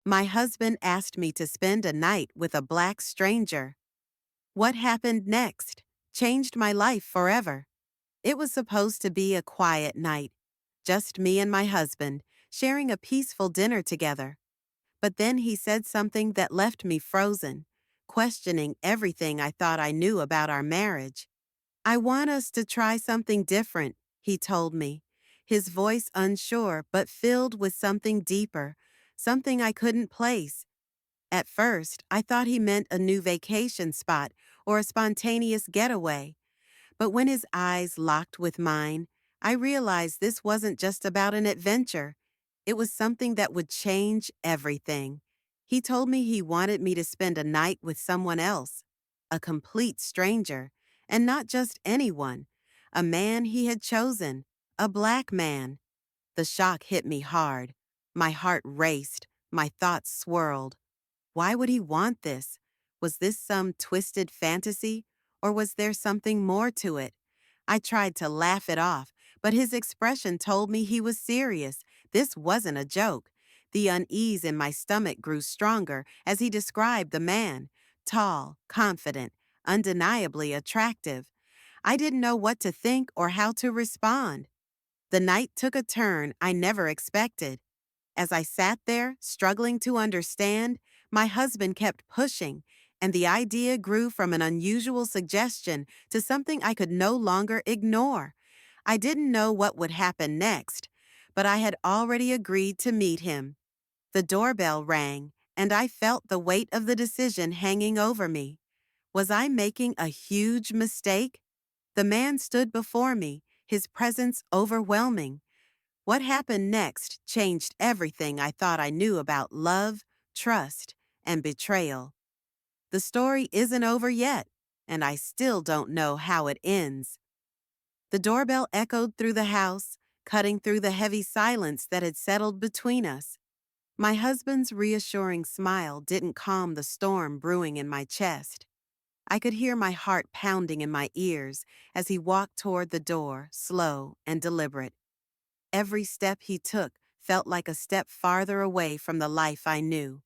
My husband asked me to spend a night with a black stranger. What happened next changed my life forever. It was supposed to be a quiet night, just me and my husband, sharing a peaceful dinner together. But then he said something that left me frozen, questioning everything I thought I knew about our marriage. I want us to try something different, he told me, his voice unsure but filled with something deeper, something I couldn't place. At first, I thought he meant a new vacation spot or a spontaneous getaway. But when his eyes locked with mine, I realized this wasn't just about an adventure. It was something that would change everything. He told me he wanted me to spend a night with someone else, a complete stranger, and not just anyone, a man he had chosen, a black man. The shock hit me hard. My heart raced, my thoughts swirled. Why would he want this? Was this some twisted fantasy, or was there something more to it? I tried to laugh it off, but his expression told me he was serious. This wasn't a joke. The unease in my stomach grew stronger as he described the man. Tall, confident, undeniably attractive. I didn't know what to think or how to respond. The night took a turn I never expected. As I sat there, struggling to understand, my husband kept pushing, and the idea grew from an unusual suggestion to something I could no longer ignore. I didn't know what would happen next, but I had already agreed to meet him. The doorbell rang, and I felt the weight of the decision hanging over me. Was I making a huge mistake? The man stood before me, his presence overwhelming. What happened next changed everything I thought I knew about love, trust, and betrayal. The story isn't over yet, and I still don't know how it ends. The doorbell echoed through the house, cutting through the heavy silence that had settled between us. My husband's reassuring smile didn't calm the storm brewing in my chest. I could hear my heart pounding in my ears as he walked toward the door, slow and deliberate. Every step he took felt like a step farther away from the life I knew.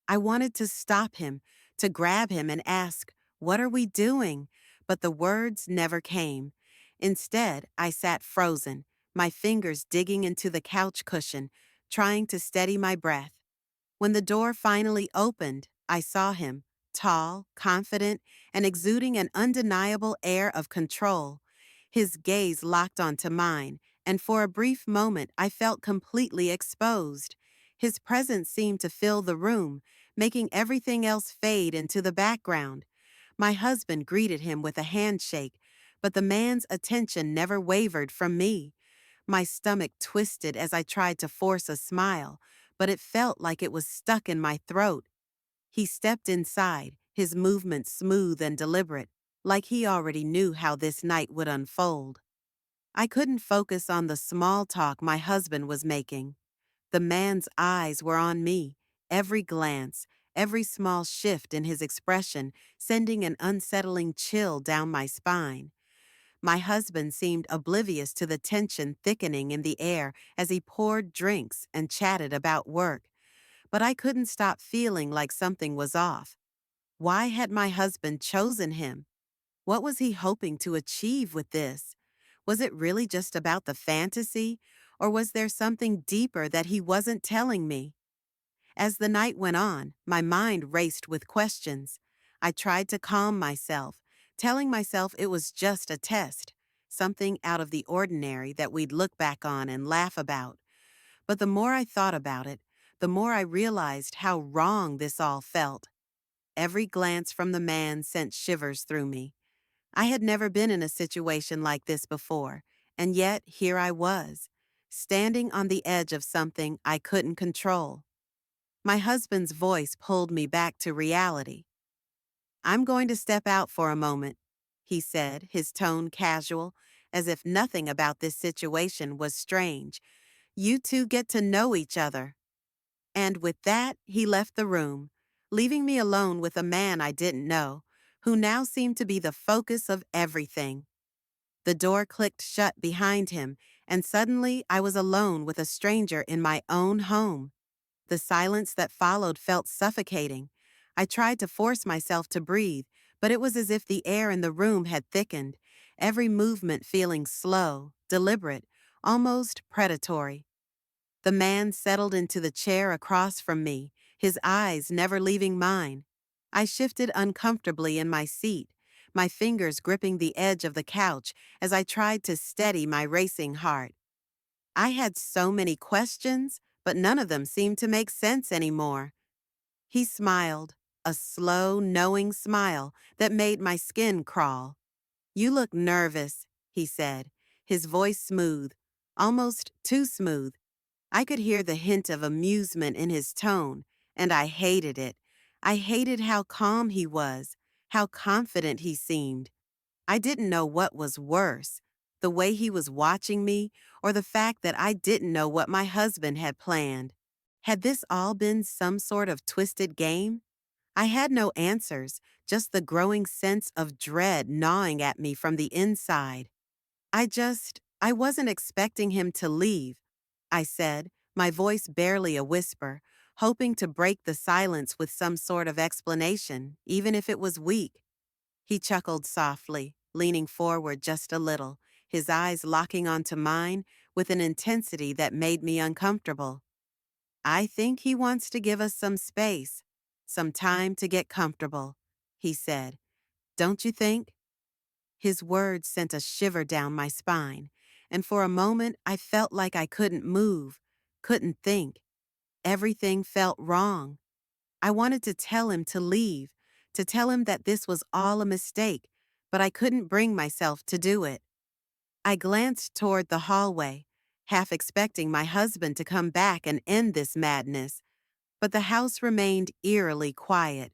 I wanted to stop him, to grab him and ask, "What are we doing?" But the words never came. Instead, I sat frozen, my fingers digging into the couch cushion, trying to steady my breath. When the door finally opened, I saw him, tall, confident, and exuding an undeniable air of control. His gaze locked onto mine, and for a brief moment I felt completely exposed. His presence seemed to fill the room, making everything else fade into the background. My husband greeted him with a handshake, but the man's attention never wavered from me. My stomach twisted as I tried to force a smile, but it felt like it was stuck in my throat. He stepped inside, his movements smooth and deliberate, like he already knew how this night would unfold. I couldn't focus on the small talk my husband was making. The man's eyes were on me, every glance, every small shift in his expression sending an unsettling chill down my spine. My husband seemed oblivious to the tension thickening in the air as he poured drinks and chatted about work, but I couldn't stop feeling like something was off. Why had my husband chosen him? What was he hoping to achieve with this? Was it really just about the fantasy, or was there something deeper that he wasn't telling me? As the night went on, my mind raced with questions. I tried to calm myself, telling myself it was just a test, something out of the ordinary that we'd look back on and laugh about. But the more I thought about it, the more I realized how wrong this all felt. Every glance from the man sent shivers through me. I had never been in a situation like this before, and yet here I was, standing on the edge of something I couldn't control. My husband's voice pulled me back to reality. "I'm going to step out for a moment," he said, his tone casual, as if nothing about this situation was strange. "You two get to know each other." And with that, he left the room, leaving me alone with a man I didn't know, who now seemed to be the focus of everything. The door clicked shut behind him, and suddenly I was alone with a stranger in my own home. The silence that followed felt suffocating. I tried to force myself to breathe, but it was as if the air in the room had thickened, every movement feeling slow, deliberate, almost predatory. The man settled into the chair across from me, his eyes never leaving mine. I shifted uncomfortably in my seat, my fingers gripping the edge of the couch as I tried to steady my racing heart. I had so many questions, but none of them seemed to make sense anymore. He smiled, a slow, knowing smile that made my skin crawl. "You look nervous," he said, his voice smooth, almost too smooth. I could hear the hint of amusement in his tone, and I hated it. I hated how calm he was, how confident he seemed. I didn't know what was worse, the way he was watching me, or the fact that I didn't know what my husband had planned. Had this all been some sort of twisted game? I had no answers, just the growing sense of dread gnawing at me from the inside. I wasn't expecting him to leave, I said, my voice barely a whisper, hoping to break the silence with some sort of explanation, even if it was weak. He chuckled softly, leaning forward just a little, his eyes locking onto mine with an intensity that made me uncomfortable. "I think he wants to give us some space, some time to get comfortable," he said. "Don't you think?" His words sent a shiver down my spine, and for a moment I felt like I couldn't move, couldn't think. Everything felt wrong. I wanted to tell him to leave, to tell him that this was all a mistake, but I couldn't bring myself to do it. I glanced toward the hallway, half expecting my husband to come back and end this madness, but the house remained eerily quiet.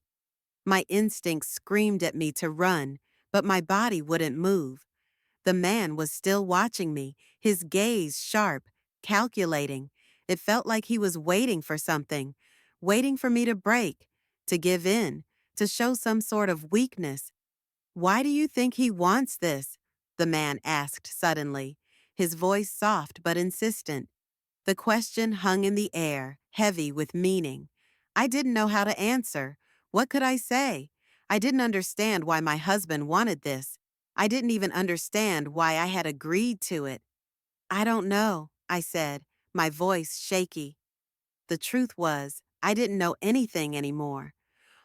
My instincts screamed at me to run, but my body wouldn't move. The man was still watching me, his gaze sharp, calculating. It felt like he was waiting for something, waiting for me to break, to give in, to show some sort of weakness. "Why do you think he wants this?" the man asked suddenly, his voice soft but insistent. The question hung in the air, heavy with meaning. I didn't know how to answer. What could I say? I didn't understand why my husband wanted this. I didn't even understand why I had agreed to it. "I don't know," I said, my voice shaky. The truth was, I didn't know anything anymore.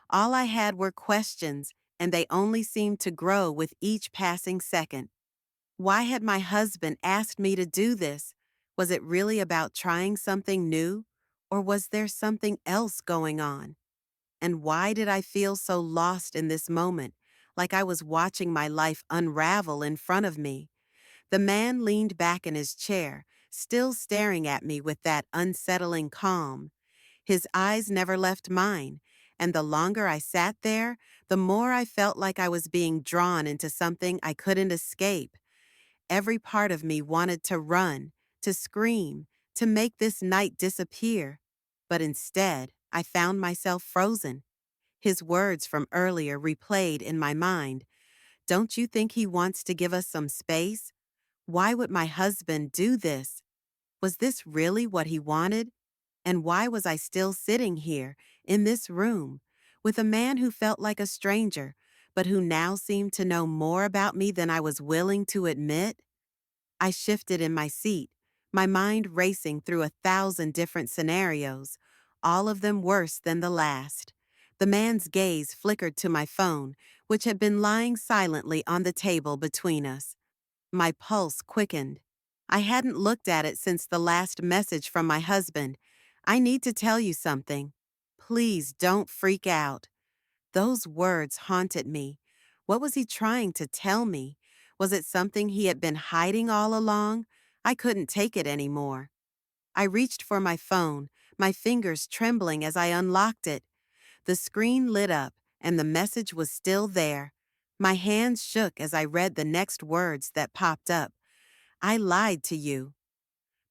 All I had were questions, and they only seemed to grow with each passing second. Why had my husband asked me to do this? Was it really about trying something new? Or was there something else going on? And why did I feel so lost in this moment, like I was watching my life unravel in front of me? The man leaned back in his chair, still staring at me with that unsettling calm. His eyes never left mine, and the longer I sat there, the more I felt like I was being drawn into something I couldn't escape. Every part of me wanted to run, to scream, to make this night disappear. But instead, I found myself frozen. His words from earlier replayed in my mind. "Don't you think he wants to give us some space? Why would my husband do this? Was this really what he wanted? And why was I still sitting here, in this room, with a man who felt like a stranger, but who now seemed to know more about me than I was willing to admit?" I shifted in my seat, my mind racing through 1,000 different scenarios, all of them worse than the last. The man's gaze flickered to my phone, which had been lying silently on the table between us. My pulse quickened. I hadn't looked at it since the last message from my husband. "I need to tell you something. Please don't freak out." Those words haunted me. What was he trying to tell me? Was it something he had been hiding all along? I couldn't take it anymore. I reached for my phone, my fingers trembling as I unlocked it. The screen lit up, and the message was still there. My hands shook as I read the next words that popped up. "I lied to you."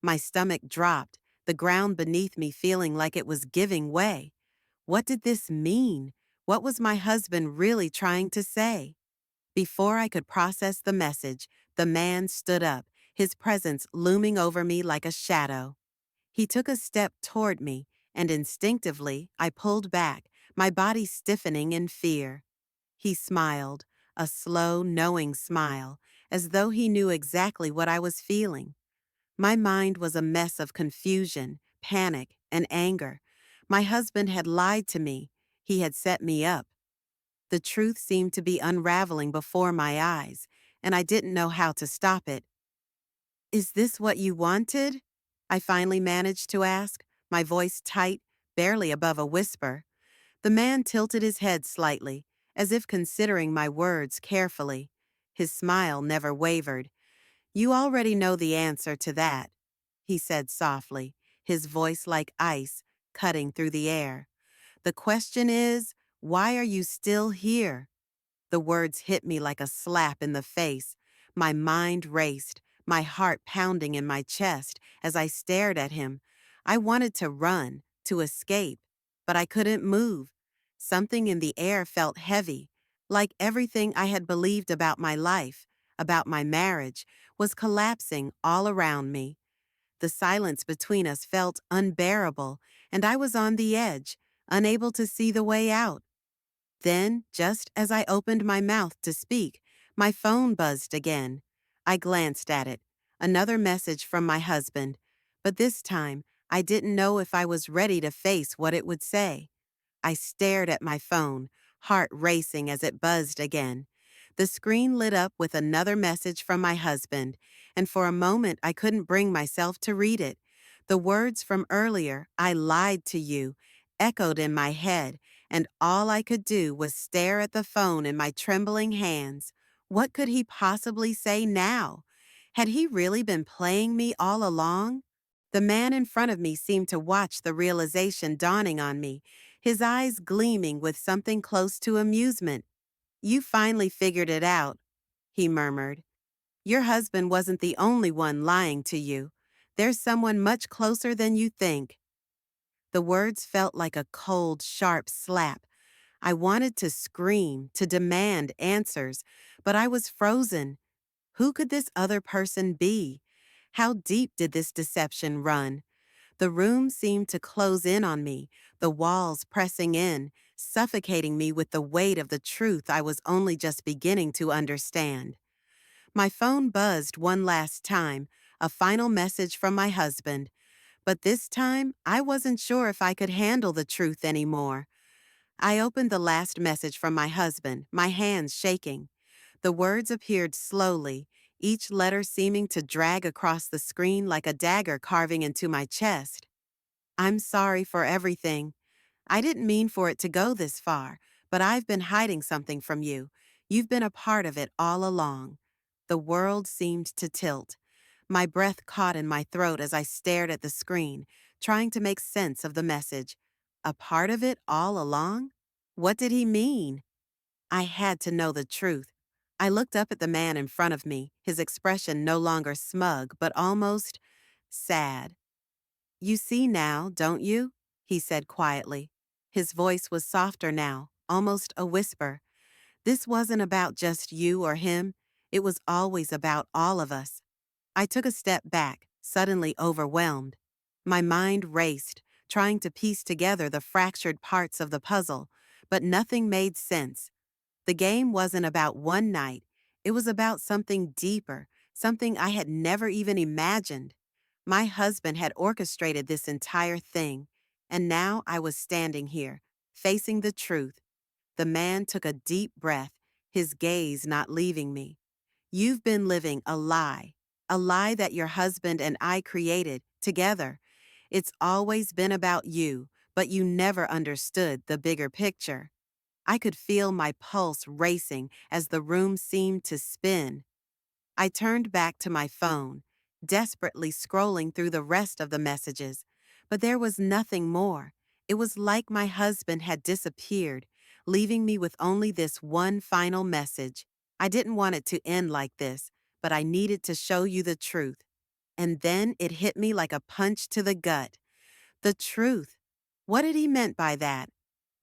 My stomach dropped, the ground beneath me feeling like it was giving way. What did this mean? What was my husband really trying to say? Before I could process the message, the man stood up, his presence looming over me like a shadow. He took a step toward me, and instinctively I pulled back, my body stiffening in fear. He smiled, a slow, knowing smile, as though he knew exactly what I was feeling. My mind was a mess of confusion, panic, and anger. My husband had lied to me. He had set me up. The truth seemed to be unraveling before my eyes, and I didn't know how to stop it. "Is this what you wanted?" I finally managed to ask, my voice tight, barely above a whisper. The man tilted his head slightly, as if considering my words carefully. His smile never wavered. "You already know the answer to that," he said softly, his voice like ice, cutting through the air. "The question is, why are you still here?" The words hit me like a slap in the face. My mind raced, my heart pounding in my chest as I stared at him. I wanted to run, to escape, but I couldn't move. Something in the air felt heavy, like everything I had believed about my life, about my marriage, was collapsing all around me. The silence between us felt unbearable, and I was on the edge, unable to see the way out. Then, just as I opened my mouth to speak, my phone buzzed again. I glanced at it. Another message from my husband. But this time, I didn't know if I was ready to face what it would say. I stared at my phone, heart racing as it buzzed again. The screen lit up with another message from my husband, and for a moment I couldn't bring myself to read it. The words from earlier, "I lied to you," echoed in my head, and all I could do was stare at the phone in my trembling hands. What could he possibly say now? Had he really been playing me all along? The man in front of me seemed to watch the realization dawning on me, his eyes gleaming with something close to amusement. "You finally figured it out," he murmured. "Your husband wasn't the only one lying to you. There's someone much closer than you think." The words felt like a cold, sharp slap. I wanted to scream, to demand answers, but I was frozen. Who could this other person be? How deep did this deception run? The room seemed to close in on me, the walls pressing in, suffocating me with the weight of the truth I was only just beginning to understand. My phone buzzed one last time, a final message from my husband, but this time I wasn't sure if I could handle the truth anymore. I opened the last message from my husband, my hands shaking. The words appeared slowly, each letter seeming to drag across the screen like a dagger carving into my chest. "I'm sorry for everything. I didn't mean for it to go this far, but I've been hiding something from you. You've been a part of it all along." The world seemed to tilt. My breath caught in my throat as I stared at the screen, trying to make sense of the message. A part of it all along? What did he mean? I had to know the truth. I looked up at the man in front of me, his expression no longer smug, but almost sad. "You see now, don't you?" he said quietly. His voice was softer now, almost a whisper. "This wasn't about just you or him. It was always about all of us." I took a step back, suddenly overwhelmed. My mind raced, trying to piece together the fractured parts of the puzzle, but nothing made sense. The game wasn't about one night. It was about something deeper, something I had never even imagined. My husband had orchestrated this entire thing, and now I was standing here, facing the truth. The man took a deep breath, his gaze not leaving me. "You've been living a lie that your husband and I created together. It's always been about you, but you never understood the bigger picture." I could feel my pulse racing as the room seemed to spin. I turned back to my phone, desperately scrolling through the rest of the messages, but there was nothing more. It was like my husband had disappeared, leaving me with only this one final message. "I didn't want it to end like this, but I needed to show you the truth." And then it hit me like a punch to the gut. The truth. What had he meant by that?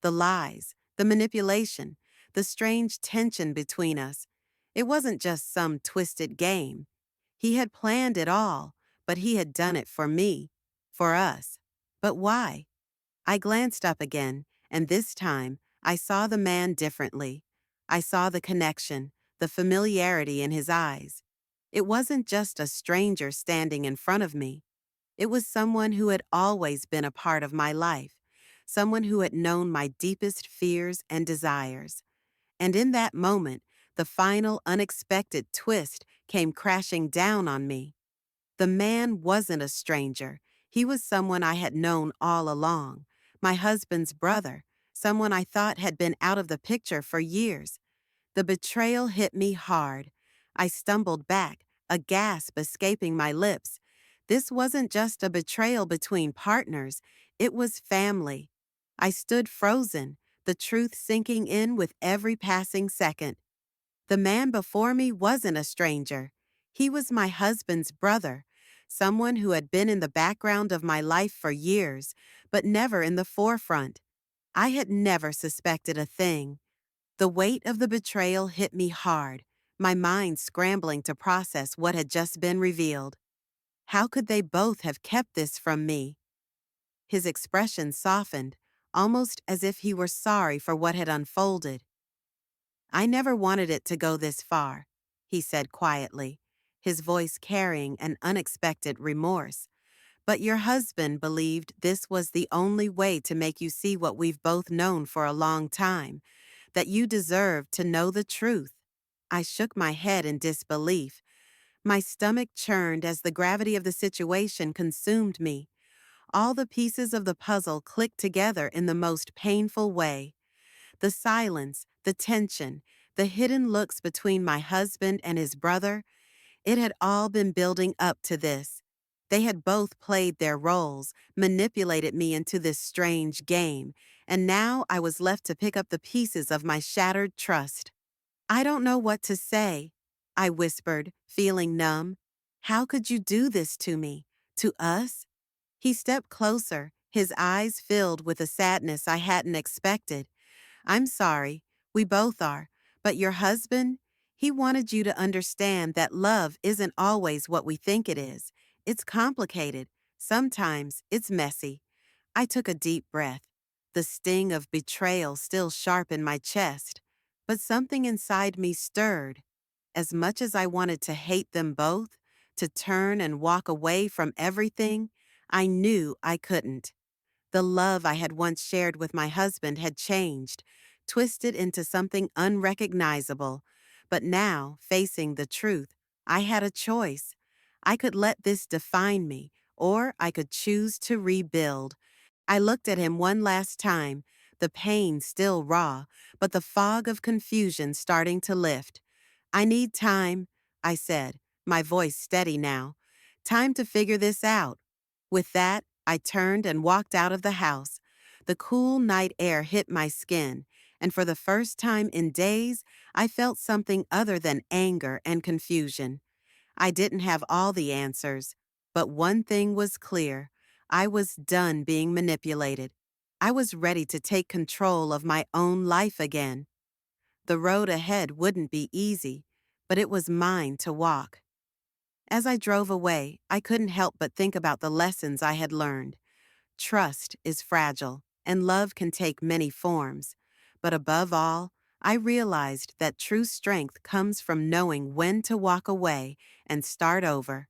The lies, the manipulation, the strange tension between us. It wasn't just some twisted game. He had planned it all, but he had done it for me, for us. But why? I glanced up again, and this time I saw the man differently. I saw the connection, the familiarity in his eyes. It wasn't just a stranger standing in front of me. It was someone who had always been a part of my life, someone who had known my deepest fears and desires. And in that moment, the final unexpected twist came crashing down on me. The man wasn't a stranger. He was someone I had known all along, my husband's brother, someone I thought had been out of the picture for years. The betrayal hit me hard. I stumbled back, a gasp escaping my lips. This wasn't just a betrayal between partners, it was family. I stood frozen, the truth sinking in with every passing second. The man before me wasn't a stranger. He was my husband's brother, someone who had been in the background of my life for years, but never in the forefront. I had never suspected a thing. The weight of the betrayal hit me hard, my mind scrambling to process what had just been revealed. How could they both have kept this from me? His expression softened, almost as if he were sorry for what had unfolded. I never wanted it to go this far, he said quietly, his voice carrying an unexpected remorse. But your husband believed this was the only way to make you see what we've both known for a long time, that you deserved to know the truth. I shook my head in disbelief. My stomach churned as the gravity of the situation consumed me. All the pieces of the puzzle clicked together in the most painful way. The silence, the tension, the hidden looks between my husband and his brother, it had all been building up to this. They had both played their roles, manipulated me into this strange game, and now I was left to pick up the pieces of my shattered trust. I don't know what to say, I whispered, feeling numb. How could you do this to me? To us? He stepped closer, his eyes filled with a sadness I hadn't expected. I'm sorry, we both are, but your husband, he wanted you to understand that love isn't always what we think it is. It's complicated. Sometimes it's messy. I took a deep breath, the sting of betrayal still sharp in my chest. But something inside me stirred. As much as I wanted to hate them both, to turn and walk away from everything, I knew I couldn't. The love I had once shared with my husband had changed, twisted into something unrecognizable. But now, facing the truth, I had a choice. I could let this define me, or I could choose to rebuild. I looked at him one last time, the pain still raw, but the fog of confusion starting to lift. I need time, I said, my voice steady now. Time to figure this out. With that, I turned and walked out of the house. The cool night air hit my skin, and for the first time in days, I felt something other than anger and confusion. I didn't have all the answers, but one thing was clear. I was done being manipulated. I was ready to take control of my own life again. The road ahead wouldn't be easy, but it was mine to walk. As I drove away, I couldn't help but think about the lessons I had learned. Trust is fragile, and love can take many forms. But above all, I realized that true strength comes from knowing when to walk away and start over.